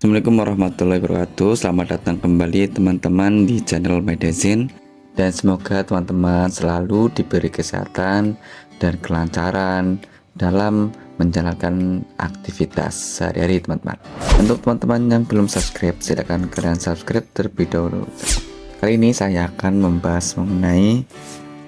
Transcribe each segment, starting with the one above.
Assalamualaikum warahmatullahi wabarakatuh. Selamat datang kembali teman-teman di channel Medicine, dan semoga teman-teman selalu diberi kesehatan dan kelancaran dalam menjalankan aktivitas sehari-hari teman-teman. Untuk teman-teman yang belum subscribe, silakan kalian subscribe terlebih dahulu. Kali ini saya akan membahas mengenai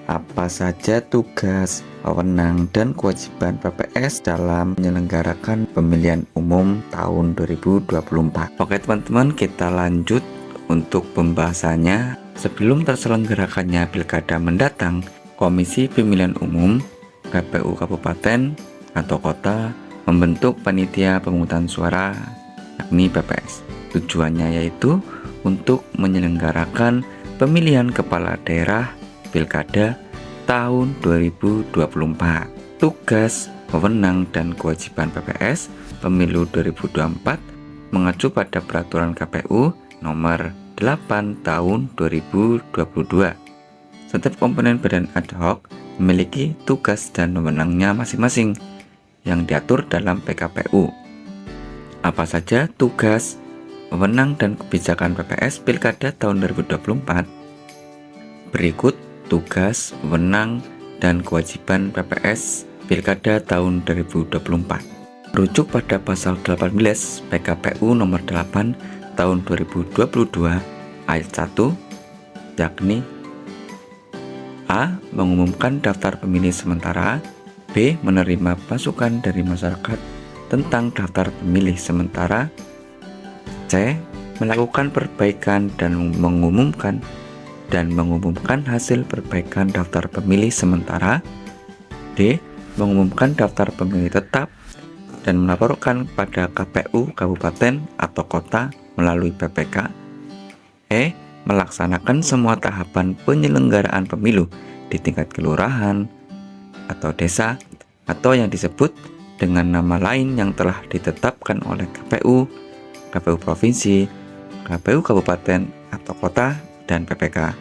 apa saja tugas, wewenang, dan kewajiban PPS dalam menyelenggarakan pemilihan umum tahun 2024. Oke teman-teman, kita lanjut untuk pembahasannya. Sebelum terselenggarakannya pilkada mendatang, Komisi Pemilihan Umum KPU Kabupaten atau Kota membentuk panitia pemungutan suara, yakni PPS. Tujuannya yaitu untuk menyelenggarakan pemilihan kepala daerah Pilkada tahun 2024. Tugas, wewenang, dan kewajiban PPS Pemilu 2024 mengacu pada Peraturan KPU Nomor 8 Tahun 2022. Setiap komponen badan ad hoc memiliki tugas dan wewenangnya masing-masing yang diatur dalam PKPU. Apa saja tugas, wewenang, dan kebijakan PPS Pilkada tahun 2024? Berikut tugas, wewenang, dan kewajiban PPS Pilkada tahun 2024. Merujuk pada pasal 18 PKPU nomor 8 tahun 2022 ayat 1, yakni A. Mengumumkan daftar pemilih sementara. B. Menerima masukan dari masyarakat tentang daftar pemilih sementara. C. Melakukan perbaikan dan mengumumkan hasil perbaikan daftar pemilih sementara. D. Mengumumkan daftar pemilih tetap dan melaporkan pada KPU Kabupaten atau Kota melalui PPK. E. Melaksanakan semua tahapan penyelenggaraan pemilu di tingkat kelurahan atau desa atau yang disebut dengan nama lain yang telah ditetapkan oleh KPU Provinsi, KPU Kabupaten atau Kota, dan PPK.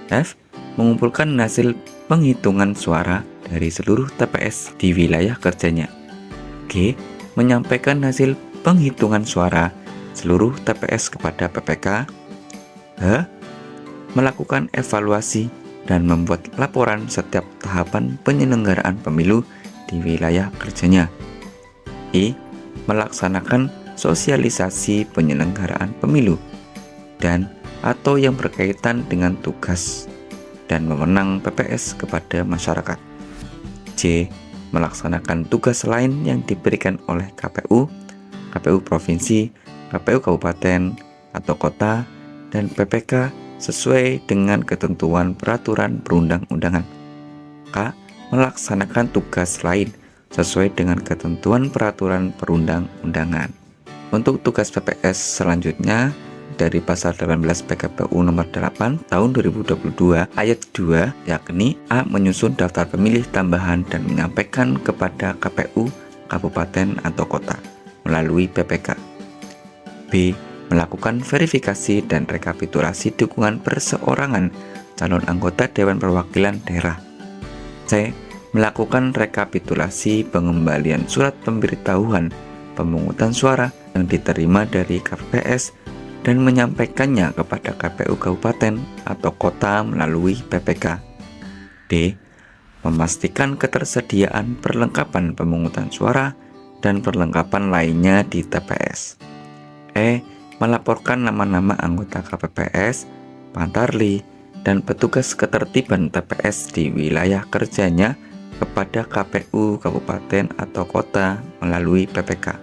F. Mengumpulkan hasil penghitungan suara dari seluruh TPS di wilayah kerjanya. G. Menyampaikan hasil penghitungan suara seluruh TPS kepada PPK. H. Melakukan evaluasi dan membuat laporan setiap tahapan penyelenggaraan pemilu di wilayah kerjanya. I. Melaksanakan sosialisasi penyelenggaraan pemilu dan atau yang berkaitan dengan tugas dan wewenang PPS kepada masyarakat. J. Melaksanakan tugas lain yang diberikan oleh KPU Provinsi, KPU Kabupaten atau Kota, dan PPK sesuai dengan ketentuan peraturan perundang-undangan. K. Melaksanakan tugas lain sesuai dengan ketentuan peraturan perundang-undangan. Untuk tugas PPS selanjutnya dari pasal 18 PKPU nomor 8 tahun 2022 ayat 2, yakni A. Menyusun daftar pemilih tambahan dan menyampaikan kepada KPU Kabupaten atau Kota melalui PPK. B. Melakukan verifikasi dan rekapitulasi dukungan perseorangan calon anggota Dewan Perwakilan Daerah. C. Melakukan rekapitulasi pengembalian surat pemberitahuan pemungutan suara yang diterima dari KPPS dan menyampaikannya kepada KPU Kabupaten atau Kota melalui PPK. D. Memastikan ketersediaan perlengkapan pemungutan suara dan perlengkapan lainnya di TPS. E. Melaporkan nama-nama anggota KPPS, Pantarli, dan petugas ketertiban TPS di wilayah kerjanya kepada KPU Kabupaten atau Kota melalui PPK.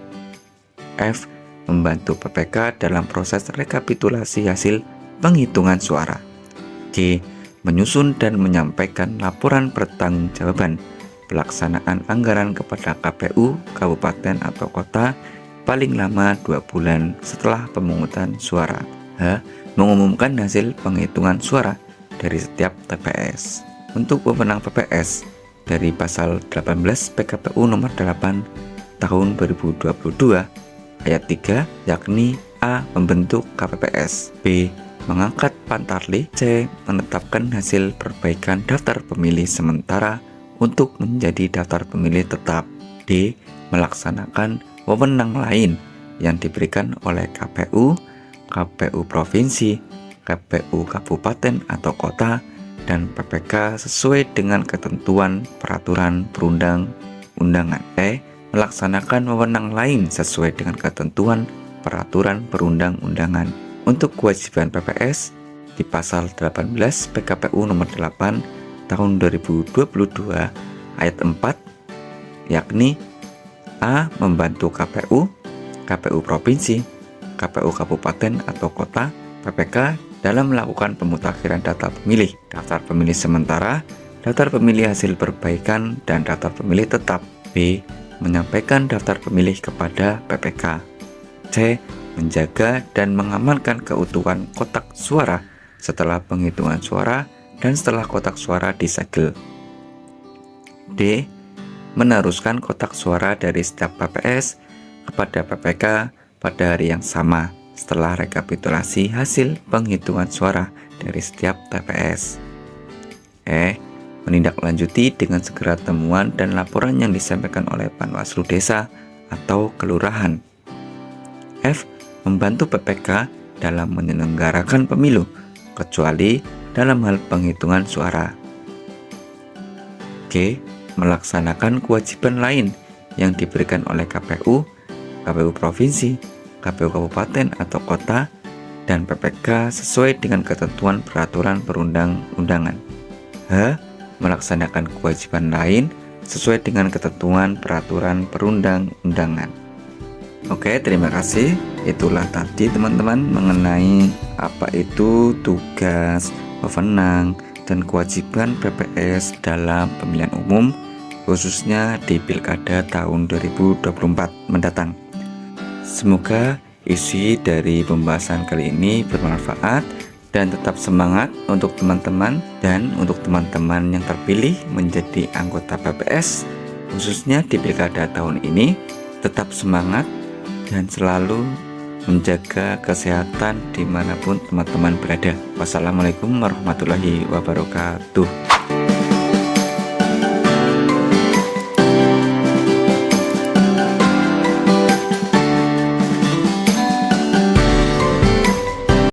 F. Membantu PPK dalam proses rekapitulasi hasil penghitungan suara. G. Menyusun dan menyampaikan laporan pertanggungjawaban pelaksanaan anggaran kepada KPU Kabupaten atau Kota paling lama 2 bulan setelah pemungutan suara. H. Mengumumkan hasil penghitungan suara dari setiap TPS. Untuk wewenang PPS dari pasal 18 PKPU nomor 8 tahun 2022 ayat 3, yakni A. Membentuk KPPS. B. Mengangkat Pantarli. C. Menetapkan hasil perbaikan daftar pemilih sementara untuk menjadi daftar pemilih tetap. D. Melaksanakan wewenang lain yang diberikan oleh KPU, KPU Provinsi, KPU Kabupaten atau Kota, dan PPK sesuai dengan ketentuan peraturan perundang-undangan. Melaksanakan wewenang lain sesuai dengan ketentuan peraturan perundang-undangan. Untuk kewajiban PPS di pasal 18 PKPU nomor 8 tahun 2022 ayat 4, yakni A. Membantu KPU, KPU Provinsi, KPU Kabupaten atau Kota, PPK dalam melakukan pemutakhiran data pemilih, daftar pemilih sementara, daftar pemilih hasil perbaikan, dan daftar pemilih tetap. B. Menyampaikan daftar pemilih kepada PPK. C. Menjaga dan mengamankan keutuhan kotak suara setelah penghitungan suara dan setelah kotak suara disegel. D. Meneruskan kotak suara dari setiap PPS kepada PPK pada hari yang sama setelah rekapitulasi hasil penghitungan suara dari setiap TPS. Menindaklanjuti dengan segera temuan dan laporan yang disampaikan oleh Panwaslu Desa atau Kelurahan. F. Membantu PPK dalam menyelenggarakan pemilu, kecuali dalam hal penghitungan suara. G. Melaksanakan kewajiban lain yang diberikan oleh KPU, KPU Provinsi, KPU Kabupaten atau Kota, dan PPK sesuai dengan ketentuan peraturan perundang-undangan. H. Melaksanakan kewajiban lain sesuai dengan ketentuan peraturan perundang-undangan. Oke, terima kasih. Itulah tadi teman-teman mengenai apa itu tugas, wewenang, dan kewajiban PPS dalam pemilihan umum, khususnya di Pilkada tahun 2024 mendatang. Semoga isi dari pembahasan kali ini bermanfaat dan tetap semangat untuk teman-teman dan untuk teman-teman yang terpilih menjadi anggota PPS khususnya di Pilkada tahun ini. Tetap semangat dan selalu menjaga kesehatan dimanapun teman-teman berada. Wassalamualaikum warahmatullahi wabarakatuh.